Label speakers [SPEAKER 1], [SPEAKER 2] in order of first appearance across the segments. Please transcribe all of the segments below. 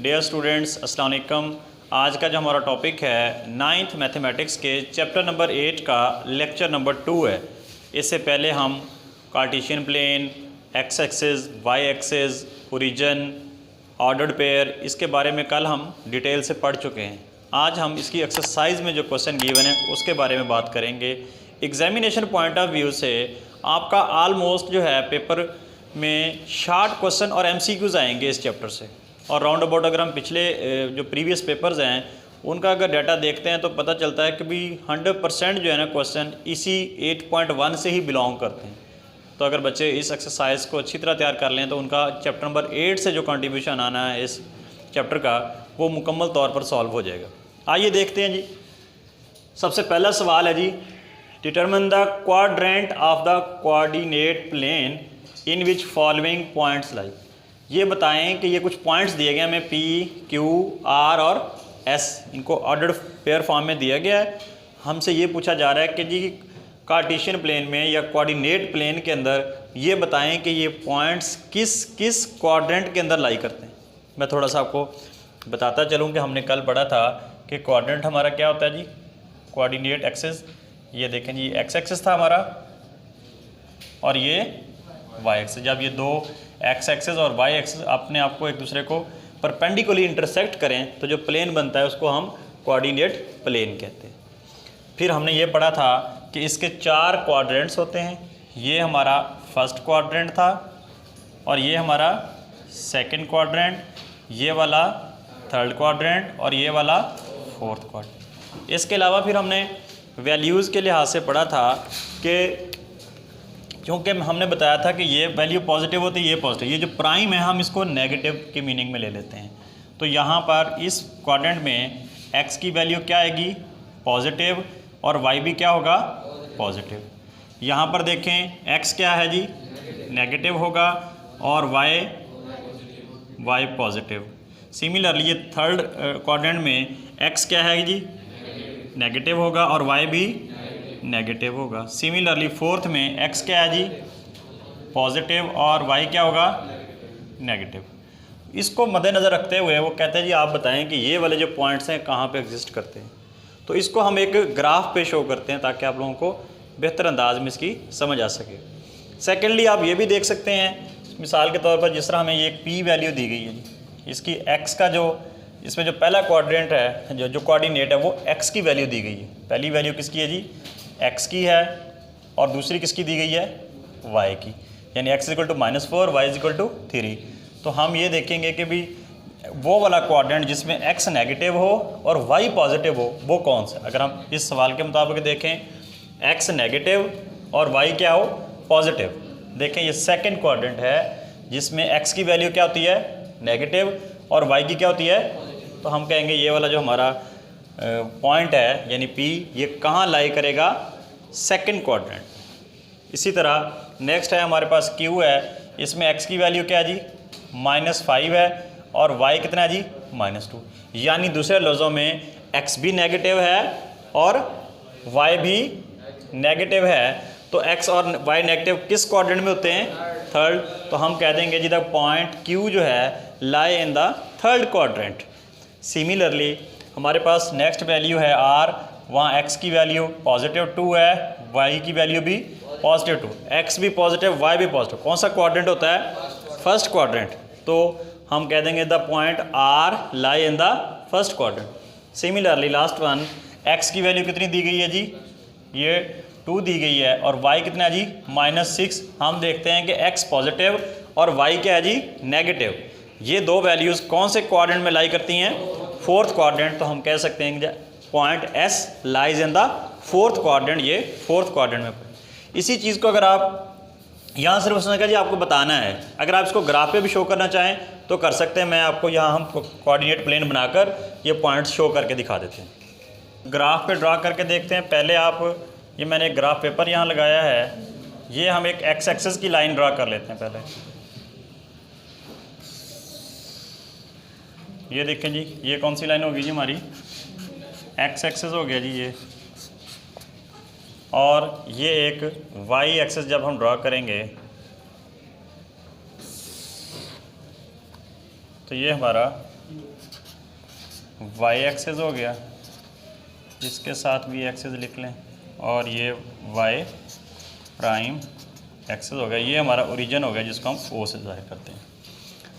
[SPEAKER 1] Dear students, अस्सलाम वालेकुम। आज का जो हमारा टॉपिक है 9th मैथमेटिक्स के चैप्टर नंबर 8 का लेक्चर नंबर 2 है। इससे पहले हम Cartesian plane, X axis, Y axis, origin, ordered pair, इसके बारे में कल हम डिटेल से पढ़ चुके हैं। आज हम इसकी एक्सरसाइज में जो क्वेश्चन गिवन है उसके बारे में बात करेंगे। एग्जामिनेशन पॉइंट ऑफ व्यू से आपका ऑलमोस्ट जो है पेपर में शॉर्ट क्वेश्चन और एमसीक्यूज आएंगे इस चैप्टर से। और राउंड अबाउट अगर हम पिछले जो प्रीवियस पेपर्स हैं उनका अगर डाटा देखते हैं तो पता चलता है कि भी 100% जो है ना क्वेश्चन इसी 8.1 से ही बिलोंग करते हैं। तो अगर बच्चे इस एक्सरसाइज को अच्छी तरह तैयार कर लें तो उनका चैप्टर नंबर 8 से जो कंट्रीब्यूशन आना है इस चैप्टर का वो मुकम्मल तौर पर सॉल्व हो जाएगा। आइए देखते हैं जी। सबसे पहला सवाल है जी, determine the quadrant of the coordinate plane in which following points lie. ये बताएं कि ये कुछ पॉइंट्स दिए गए हमें P, Q, R और S, इनको ऑर्डर्ड पेयर फॉर्म में दिया गया है। हमसे ये पूछा जा रहा है कि जी कार्टेशियन प्लेन में या कोऑर्डिनेट प्लेन के अंदर ये बताएं कि ये पॉइंट्स किस किस क्वाड्रेंट के अंदर लाई करते हैं। मैं थोड़ा सा आपको बताता चलूँ कि हमने कल पढ़ा था कि क्वाड्रेंट हमारा क्या होता है जी, कोऑर्डिनेट एक्सिस। ये देखें जी, एक्स एक्सिस था हमारा और ये वाई एक्सिस। जब ये दो एक्स एक्सिस और वाई एक्सिस अपने आप को एक दूसरे को परपेंडिकुलरली इंटरसेक्ट करें तो जो प्लेन बनता है उसको हम कोऑर्डिनेट प्लेन कहते हैं। फिर हमने ये पढ़ा था कि इसके 4 क्वाड्रेंट्स होते हैं। ये हमारा फर्स्ट क्वाड्रेंट था और ये हमारा सेकंड क्वाड्रेंट, ये वाला थर्ड क्वाड्रेंट और ये वाला फोर्थ क्वाड्रेंट। इसके अलावा फिर हमने वैल्यूज़ के लिहाज से पढ़ा था कि क्योंकि हमने बताया था कि ये वैल्यू पॉजिटिव होती है, ये पॉजिटिव, ये जो प्राइम है हम इसको नेगेटिव के मीनिंग में ले लेते हैं। तो यहाँ पर इस क्वाड्रेंट में x की वैल्यू क्या आएगी, पॉजिटिव, और y भी क्या होगा, पॉजिटिव। यहाँ पर देखें x क्या है जी, नेगेटिव होगा और y पॉजिटिव। सिमिलरली ये थर्ड क्वाड्रेंट में x क्या है जी, नेगेटिव होगा और y भी नेगेटिव होगा। सिमिलरली फोर्थ में x क्या है जी, पॉजिटिव, और y क्या होगा, नेगेटिव। इसको मद्देनज़र रखते हुए वो कहते हैं जी आप बताएं कि ये वाले जो पॉइंट्स हैं कहाँ पे एग्जिस्ट करते हैं। तो इसको हम एक ग्राफ पे शो करते हैं ताकि आप लोगों को बेहतर अंदाज में इसकी समझ आ सके। सेकेंडली आप ये भी देख सकते हैं, मिसाल के तौर पर जिस तरह हमें ये एक p वैल्यू दी गई है जी, इसकी x का जो इसमें जो पहला क्वाड्रेंट है जो कोऑर्डिनेट है वो x की वैल्यू दी गई है। पहली वैल्यू किसकी है जी, x की है, और दूसरी किसकी दी गई है, y की, यानी x = -4, y = 3। तो हम ये देखेंगे कि भी वो वाला क्वाड्रेंट जिसमें x नेगेटिव हो और y पॉजिटिव हो वो कौन सा। अगर हम इस सवाल के मुताबिक देखें x नेगेटिव और y क्या हो, पॉजिटिव। देखें ये सेकंड क्वाड्रेंट है जिसमें x की वैल्यू क्या होती है, नेगेटिव, और y की क्या होती है। तो हम कहेंगे ये वाला जो हमारा पॉइंट है यानी P, ये कहाँ लाई करेगा, सेकंड क्वाड्रेंट। इसी तरह नेक्स्ट है हमारे पास Q है, इसमें x की वैल्यू क्या है जी, -5 है, और y कितना है जी, -2। यानी दूसरे लफ्ज़ों में x भी नेगेटिव है और y भी नेगेटिव है। तो x और y नेगेटिव किस क्वाड्रेंट में होते हैं, थर्ड। तो हम कह देंगे जी द पॉइंट Q जो है lie in the third quadrant. Similarly हमारे पास नेक्स्ट वैल्यू है R, वहाँ x की वैल्यू +2 है, y की वैल्यू भी +2, x भी पॉजिटिव, y भी पॉजिटिव। कौन सा क्वाड्रेंट होता है, फर्स्ट क्वाड्रेंट। तो हम कह देंगे the point R lie in the first quadrant. Similarly last one, x की वैल्यू कितनी दी गई है जी, ये 2 दी गई है, और y कितना है जी, -6। हम देखते हैं कि x पॉजिटिव और y क्या है जी, नेगेटिव। ये दो वैल्यूज़ कौन से क्वाड्रेंट में लाई करती हैं, फोर्थ क्वाड्रेंट। तो हम कह सकते हैं कि point S lies in the fourth quadrant, ये फोर्थ क्वाड्रेंट में। इसी चीज़ को अगर आप यहाँ सिर्फ उसने कहा जी आपको बताना है, अगर आप इसको ग्राफ पे भी शो करना चाहें तो कर सकते हैं। मैं आपको यहाँ हम कोऑर्डिनेट प्लेन बनाकर ये पॉइंट्स शो करके दिखा देते हैं। ग्राफ पे ड्रा करके देखते हैं। पहले आप ये मैंने एक ग्राफ पेपर यहाँ लगाया है, ये हम एक एक्स एक्सिस की लाइन ड्रा कर लेते हैं। पहले ये देखें जी, ये कौन सी लाइन होगी जी, हमारी एक्स एक्सिस हो गया जी ये, और ये एक वाई एक्सिस जब हम ड्रा करेंगे तो ये हमारा वाई एक्सेस हो गया, इसके साथ भी एक्सेस लिख लें, और ये वाई प्राइम एक्सेस हो गया। ये हमारा ओरिजिन हो गया जिसको हम ओ से ज़ाहिर करते हैं।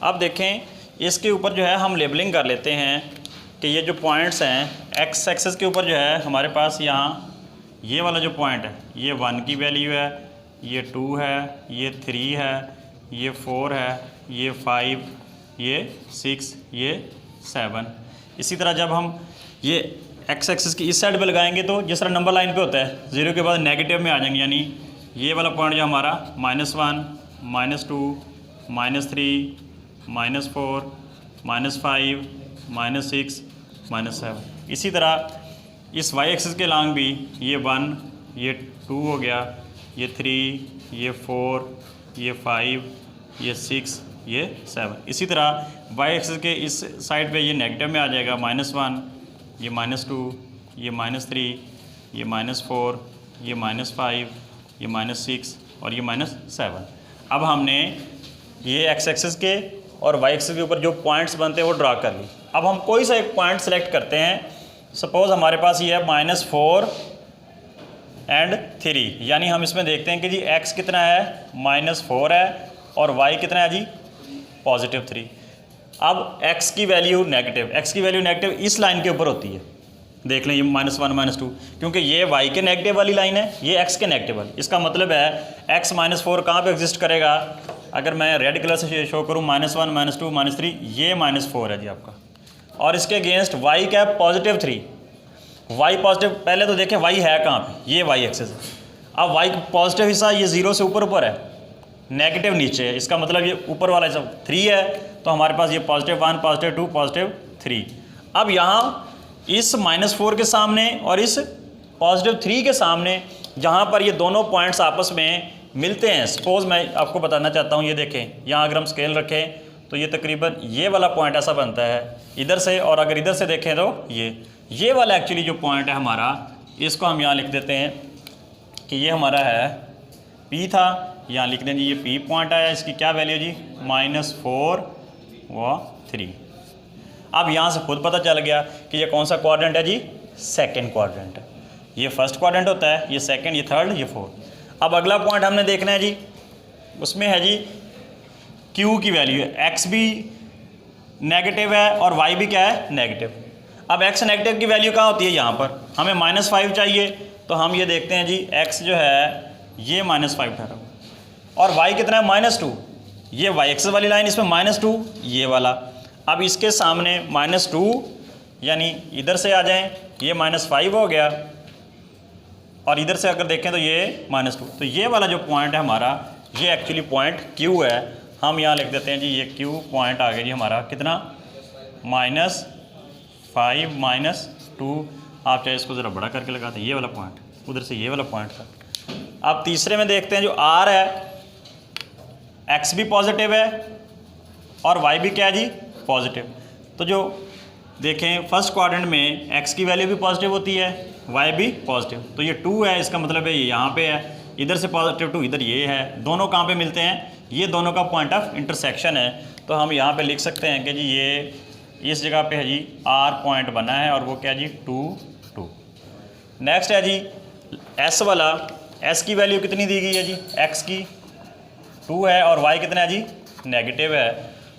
[SPEAKER 1] अब देखें इसके ऊपर जो है हम लेबलिंग कर लेते हैं कि ये जो पॉइंट्स हैं एक्स एक्सेस के ऊपर जो है हमारे पास यहाँ ये वाला जो पॉइंट है ये 1 की वैल्यू है, ये 2 है, ये 3 है, ये 4 है, ये 5, ये 6, ये 7। इसी तरह जब हम ये एक्स एक्सिस की इस साइड पे लगाएंगे तो जिस तरह नंबर लाइन पे होता है 0 के बाद नेगेटिव में आ जाएंगे, यानी ये वाला पॉइंट जो हमारा -1, -2, -3, -4, -5, -6, -7। इसी तरह इस वाई एक्सिस के लॉन्ग भी ये 1, ये 2 हो गया, ये 3, ये 4, ये 5, ये 6, ये 7। इसी तरह वाई एक्सिस के इस साइड पे ये नेगेटिव में आ जाएगा, -1, ये -2, ये -3, ये -4, ये -5, ये -6 और ये -7। अब हमने ये एक्स एक्सिस के और वाई एक्सिस के ऊपर जो पॉइंट्स बनते हैं वो ड्रा कर ली। अब हम कोई सा एक पॉइंट सेलेक्ट करते हैं। सपोज़ हमारे पास ये है -4 एंड 3, यानी हम इसमें देखते हैं कि जी x कितना है, -4 है, और y कितना है जी, +3। अब x की वैल्यू नेगेटिव इस लाइन के ऊपर होती है। देख लें ये -1, -2, क्योंकि ये y के नेगेटिव वाली लाइन है, ये x के नेगेटिव वाली। इसका मतलब है x -4 कहाँ पे एग्जिस्ट करेगा। अगर मैं रेड कलर से शो करूँ -1, -2, -3, ये -4 है जी आपका, और इसके अगेंस्ट y क्या है, +3। y पॉजिटिव, पहले तो देखें y है कहाँ पे, ये y एक्सेस है। अब y पॉजिटिव हिस्सा ये 0 से ऊपर है, नेगेटिव नीचे है, इसका मतलब ये ऊपर वाला हिस्सा 3 है, तो हमारे पास ये +1, +2, +3। अब यहाँ इस -4 के सामने और इस +3 के सामने जहाँ पर ये दोनों पॉइंट्स आपस में मिलते हैं, सपोज़ मैं आपको बताना चाहता हूँ, ये देखें यहाँ अगर हम स्केल रखें तो ये तकरीबन ये वाला पॉइंट ऐसा बनता है इधर से, और अगर इधर से देखें तो ये वाला एक्चुअली जो पॉइंट है हमारा, इसको हम यहाँ लिख देते हैं कि ये हमारा है P था, यहाँ लिख दें जी ये P पॉइंट आया, इसकी क्या वैल्यू जी, -4 व 3। अब यहाँ से खुद पता चल गया कि ये कौन सा क्वाड्रेंट है जी, सेकंड क्वाड्रेंट है। ये फर्स्ट क्वाड्रेंट होता है, ये सेकंड, ये थर्ड, ये फोर्थ। अब अगला पॉइंट हमने देखना है जी, उसमें है जी Q की वैल्यू है, x भी नेगेटिव है और y भी क्या है, नेगेटिव। अब x नेगेटिव की वैल्यू कहाँ होती है, यहाँ पर हमें -5 चाहिए, तो हम ये देखते हैं जी x जो है ये -5 ठहरा, और y कितना है, -2। ये y एक्सिस वाली लाइन, इसमें -2 ये वाला। अब इसके सामने -2, यानी इधर से आ जाएं, ये -5 हो गया, और इधर से अगर देखें तो ये -2। तो ये वाला जो पॉइंट है हमारा, ये एक्चुअली पॉइंट Q है। हम यहाँ लिख देते हैं जी ये Q पॉइंट आ गया जी हमारा कितना, -5 -2। आप चाहे इसको ज़रा बड़ा करके लगाते हैं, ये वाला पॉइंट, उधर से ये वाला पॉइंट था। अब तीसरे में देखते हैं जो R है, X भी पॉजिटिव है और Y भी क्या है जी, पॉजिटिव। तो जो देखें फर्स्ट क्वाड्रेंट में x की वैल्यू भी पॉजिटिव होती है, y भी पॉजिटिव, तो ये 2 है, इसका मतलब है ये यहाँ पे है, इधर से +2 इधर ये है, दोनों कहाँ पे मिलते हैं, ये दोनों का पॉइंट ऑफ इंटरसेक्शन है। तो हम यहाँ पे लिख सकते हैं कि जी ये इस जगह पे है जी R पॉइंट बना है, और वो क्या जी 2, 2। नेक्स्ट है जी S वाला, S की वैल्यू कितनी दी गई है जी, x की 2 है और y कितना है जी, नेगेटिव है।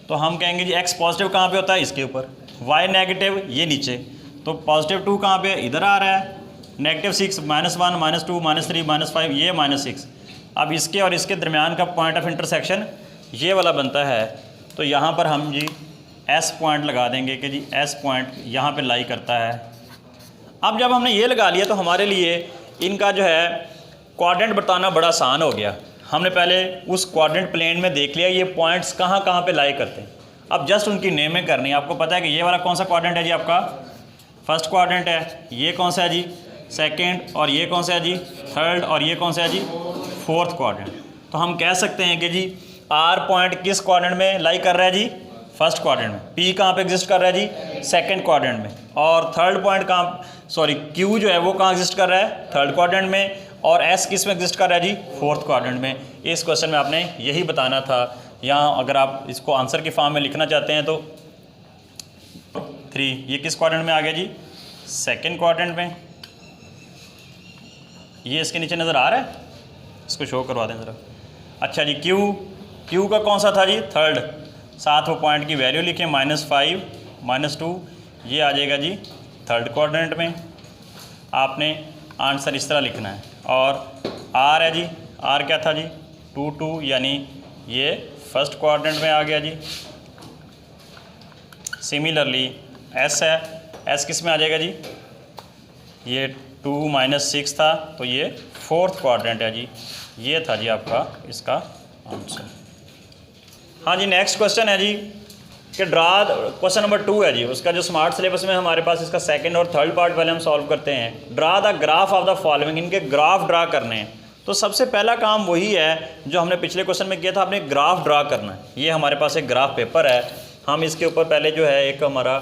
[SPEAKER 1] तो हम कहेंगे जी x पॉजिटिव कहाँ पे होता है, इसके ऊपर, y नेगेटिव ये नीचे, तो +2 कहाँ पे, इधर आ रहा है, -6, -1, -2, -3, -5, ये -6। अब इसके और इसके दरमियान का पॉइंट ऑफ इंटरसेक्शन ये वाला बनता है। तो यहाँ पर हम जी S पॉइंट लगा देंगे कि जी S पॉइंट यहाँ पे लाई करता है। अब जब हमने ये लगा लिया तो हमारे लिए इनका जो है क्वाड्रेंट बताना बड़ा आसान हो गया। हमने पहले उस क्वाड्रेंट प्लेन में देख लिया ये पॉइंट्स कहाँ कहाँ पे लाई करते हैं, अब जस्ट उनकी नेमिंग करनी है। आपको पता है कि ये वाला कौन सा क्वाड्रेंट है जी, आपका फर्स्ट क्वाड्रेंट है, ये कौन सा है जी, सेकंड, और ये कौन सा है जी, थर्ड, और ये कौन सा है जी, फोर्थ क्वाड्रेंट। तो हम कह सकते हैं कि जी R पॉइंट किस क्वाड्रेंट में लाई कर रहा है जी, फर्स्ट क्वाड्रेंट में। P कहाँ पे एग्जिस्ट कर रहा है जी, सेकंड क्वाड्रेंट में। और थर्ड पॉइंट कहाँ, सॉरी Q जो है वो कहाँ एग्जिस्ट कर रहा है, थर्ड क्वाड्रेंट में। और S किस में एग्जिस्ट कर रहा है जी, फोर्थ क्वाड्रेंट में। इस क्वेश्चन में आपने यही बताना था। यहाँ अगर आप इसको आंसर की फॉर्म में लिखना चाहते हैं तो 3, ये किस क्वाड्रेंट में आ गया जी? सेकंड क्वाड्रेंट में। ये इसके नीचे नज़र आ रहा है, इसको शो करवा दें ज़रा। अच्छा जी, क्यू का कौन सा था जी? थर्ड। साथ वो पॉइंट की वैल्यू लिखें, -5 -2, ये आ जाएगा जी थर्ड क्वाड्रेंट में। आपने आंसर इस तरह लिखना है। और आर है जी, आर क्या था जी? 2 2, यानी ये फर्स्ट क्वाड्रेंट में आ गया जी। सिमिलरली एस है, एस किस में आ जाएगा जी? ये 2 -6 था, तो ये फोर्थ क्वाड्रेंट है जी। ये था जी आपका इसका आंसर। हाँ जी, नेक्स्ट क्वेश्चन है जी कि ड्रा, क्वेश्चन नंबर 2 है जी, उसका जो स्मार्ट सिलेबस में हमारे पास इसका सेकंड और थर्ड पार्ट पहले हम सॉल्व करते हैं। Draw the graph of the following, इनके ग्राफ ड्रा करने हैं। तो सबसे पहला काम वही है जो हमने पिछले क्वेश्चन में किया था, आपने ग्राफ ड्रा करना है। ये हमारे पास एक ग्राफ पेपर है, हम इसके ऊपर पहले जो है एक हमारा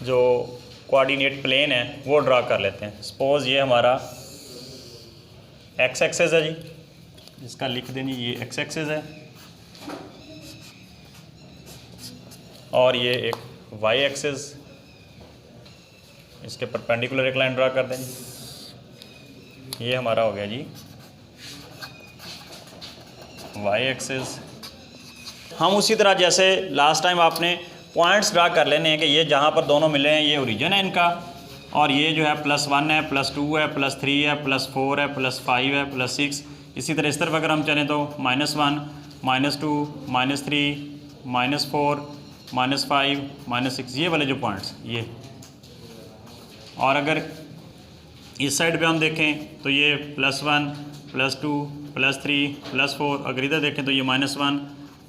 [SPEAKER 1] जो कोऑर्डिनेट प्लेन है वो ड्रा कर लेते हैं। सपोज़ ये हमारा एक्स एक्सिस है जी, इसका लिख दें जी, ये एक्स एक्सिस है, और ये एक वाई एक्सिस, इसके परपेंडिकुलर एक लाइन ड्रा कर दें जी। ये हमारा हो गया जी वाई एक्सिस। हम उसी तरह जैसे लास्ट टाइम आपने पॉइंट्स ड्रा कर लेने हैं कि ये जहाँ पर दोनों मिले हैं ये ओरिजिन है इनका, और ये जो है +1 है, +2 है, +3 है, +4 है, +5 है, +6। इसी तरह इस तरफ अगर हम चलें तो -1 -2 -3 -4 -5 -6, ये वाले जो पॉइंट्स ये। और अगर इस साइड पे हम देखें तो ये +1 +2 +3 +4, अगर इधर देखें तो ये -1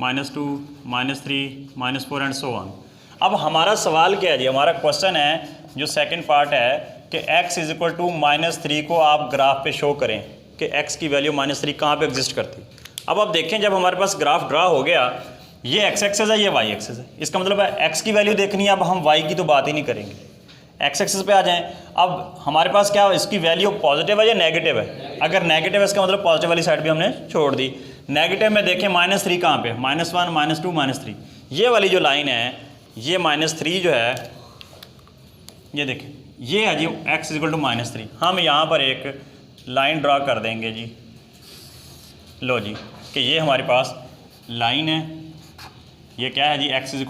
[SPEAKER 1] -2 -3 -4 एंड सो ऑन। अब हमारा सवाल क्या है जी, हमारा क्वेश्चन है जो सेकंड पार्ट है कि x = -3 को आप ग्राफ पे शो करें कि x की वैल्यू -3 कहाँ पे एग्जिस्ट करती। अब आप देखें जब हमारे पास ग्राफ ड्रा हो गया, ये x एक्सिस है, ये y एक्सिस है, इसका मतलब है x की वैल्यू देखनी है। अब हम y की तो बात ही नहीं करेंगे, x एक्सिस पे आ जाएं। अब हमारे पास क्या, इसकी वैल्यू पॉजिटिव है या नेगेटिव है? अगर नेगेटिव है इसका मतलब पॉजिटिव वाली साइड भी हमने छोड़ दी। नेगेटिव में देखें -3 कहाँ पे? -1 -2 -3, ये वाली जो लाइन है ये -3 जो है, ये देखें ये है जी x = -3। हम यहाँ पर एक लाइन ड्रा कर देंगे जी, लो जी, कि ये हमारे पास लाइन है, ये क्या है जी x =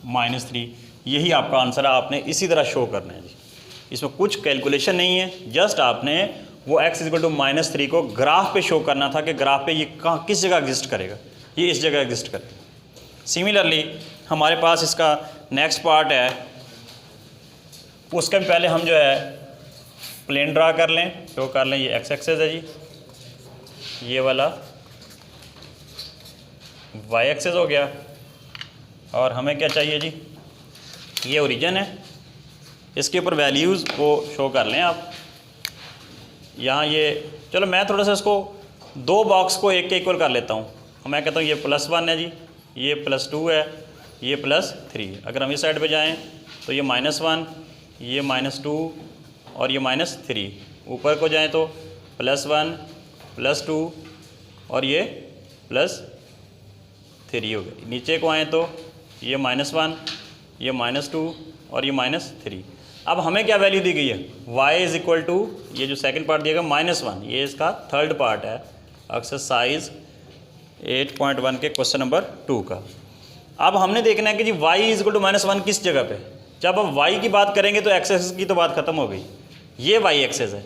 [SPEAKER 1] -3। यही आपका आंसर है, आपने इसी तरह शो करना है जी, इसमें कुछ कैलकुलेशन नहीं है, जस्ट आपने वो x = -3 को ग्राफ पे शो करना था कि ग्राफ पे ये कहाँ किस जगह एग्जिस्ट करेगा, ये इस जगह एग्जिस्ट करेगा। सिमिलरली हमारे पास इसका नेक्स्ट पार्ट है, उसके पहले हम जो है प्लेन ड्रा कर लें, शो कर लें। ये x एक्सिस है जी, ये वाला y एक्सिस हो गया, और हमें क्या चाहिए जी, ये ओरिजिन है, इसके ऊपर वैल्यूज़ को शो कर लें आप यहाँ। ये चलो मैं थोड़ा सा इसको दो बॉक्स को एक के इक्वल कर लेता हूँ। मैं कहता हूँ ये +1 है जी, ये +2 है, ये +3। अगर हम इस साइड पे जाएं तो ये -1, ये -2 और ये -3। ऊपर को जाएं तो +1 +2 और ये +3 हो गया। नीचे को आएँ तो ये -1, ये -2 और ये -3। अब हमें क्या वैल्यू दी गई है, y = ये जो सेकंड पार्ट दिया गया -1, ये इसका थर्ड पार्ट है एक्सरसाइज 8.1 के क्वेश्चन नंबर 2 का। अब हमने देखना है कि जी y = -1 किस जगह पे। जब अब y की बात करेंगे तो x एक्सिस की तो बात खत्म हो गई, ये y एक्सिस है।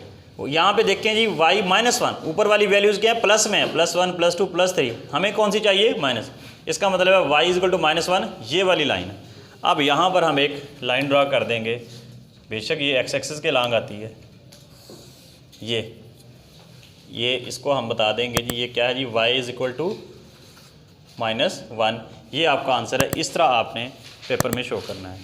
[SPEAKER 1] यहाँ पे देखें जी y -1, ऊपर वाली वैल्यूज़ क्या है, प्लस में है, +1 +2 +3। हमें कौन सी चाहिए, माइनस। इसका मतलब है y = -1, ये वाली लाइन है। अब यहाँ पर हम एक लाइन ड्रा कर देंगे, बेशक ये x एक्सिस के लॉन्ग आती है, ये इसको हम बता देंगे जी ये क्या है जी, y = -1। ये आपका आंसर है, इस तरह आपने पेपर में शो करना है।